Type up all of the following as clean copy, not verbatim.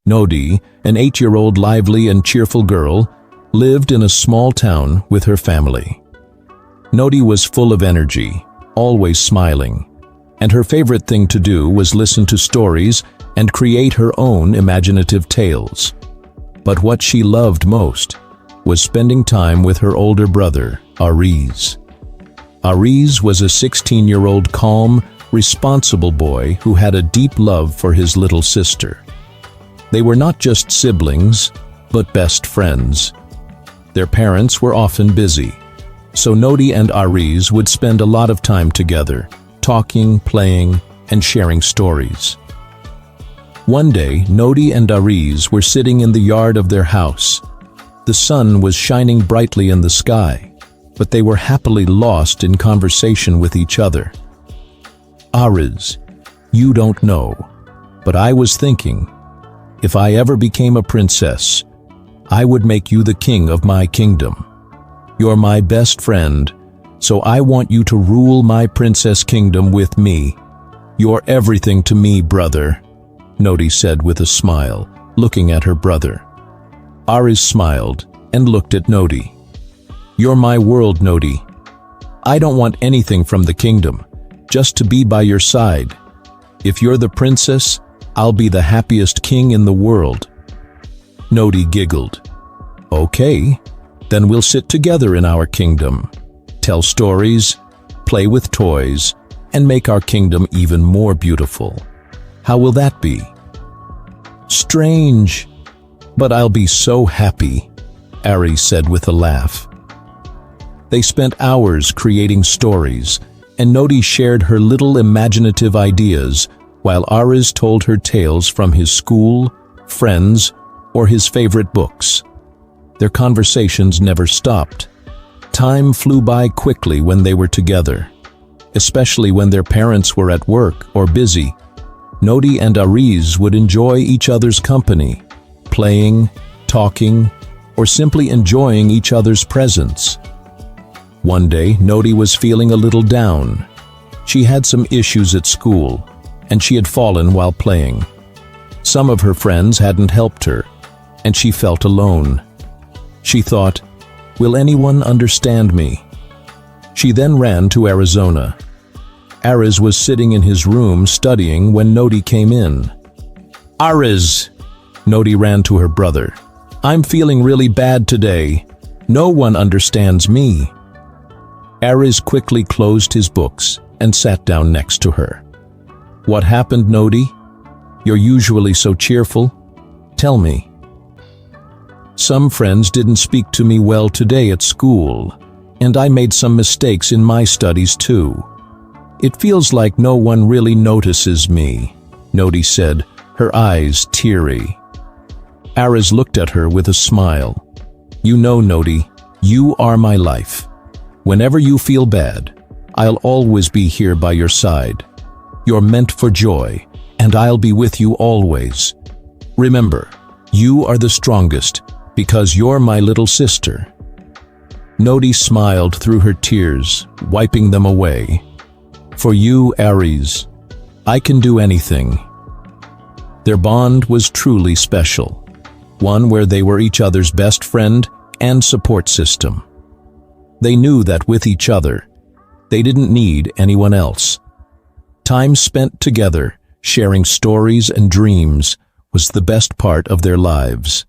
Nodi, an 8-year-old lively and cheerful girl, lived in a small town with her family. Nodi was full of energy, always smiling, and her favorite thing to do was listen to stories and create her own imaginative tales. But what she loved most was spending time with her older brother, Ariz. Ariz was a 16-year-old calm, responsible boy who had a deep love for his little sister. They were not just siblings, but best friends. Their parents were often busy, so Nodi and Ariz would spend a lot of time together, talking, playing, and sharing stories. One day, Nodi and Ariz were sitting in the yard of their house. The sun was shining brightly in the sky, but they were happily lost in conversation with each other. "Ariz, you don't know, but I was thinking, if I ever became a princess, I would make you the king of my kingdom. You're my best friend, so I want you to rule my princess kingdom with me. You're everything to me, brother," Nodi said with a smile, looking at her brother. Ariz smiled and looked at Nodi. "You're my world, Nodi. I don't want anything from the kingdom, just to be by your side. If you're the princess, I'll be the happiest king in the world." Nodi giggled. "Okay, then we'll sit together in our kingdom, tell stories, play with toys, and make our kingdom even more beautiful. How will that be?" "Strange, but I'll be so happy," Ariz said with a laugh. They spent hours creating stories, and Nodi shared her little imaginative ideas while Ariz told her tales from his school, friends, or his favorite books. Their conversations never stopped. Time flew by quickly when they were together, especially when their parents were at work or busy. Nodi and Ariz would enjoy each other's company, playing, talking, or simply enjoying each other's presence. One day, Nodi was feeling a little down. She had some issues at school, and she had fallen while playing. Some of her friends hadn't helped her, and she felt alone. She thought, "Will anyone understand me?" She then ran to Arizona. Ariz was sitting in his room studying when Nodi came in. "Ariz," Nodi ran to her brother, "I'm feeling really bad today. No one understands me." Ariz quickly closed his books and sat down next to her. "What happened, Nodi? You're usually so cheerful. Tell me." "Some friends didn't speak to me well today at school, and I made some mistakes in my studies too. It feels like no one really notices me," Nodi said, her eyes teary. Ariz looked at her with a smile. "You know, Nodi, you are my life. Whenever you feel bad, I'll always be here by your side. You're meant for joy, and I'll be with you always. Remember, you are the strongest, because you're my little sister." Nodi smiled through her tears, wiping them away. "For you, Ariz, I can do anything." Their bond was truly special, one where they were each other's best friend and support system. They knew that with each other, they didn't need anyone else. Time spent together, sharing stories and dreams, was the best part of their lives.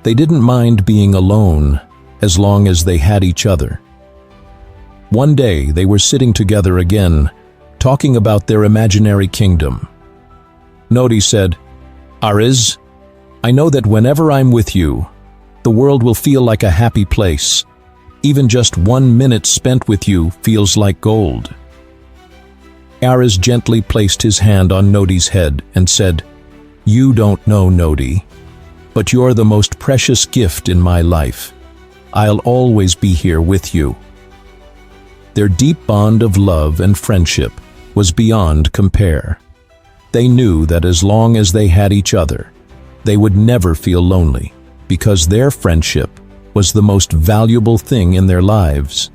They didn't mind being alone, as long as they had each other. One day, they were sitting together again, talking about their imaginary kingdom. Nodi said, "Ariz, I know that whenever I'm with you, the world will feel like a happy place. Even just 1 minute spent with you feels like gold." Ariz gently placed his hand on Nodi's head and said, "You don't know, Nodi, but you're the most precious gift in my life. I'll always be here with you." Their deep bond of love and friendship was beyond compare. They knew that as long as they had each other, they would never feel lonely, because their friendship was the most valuable thing in their lives.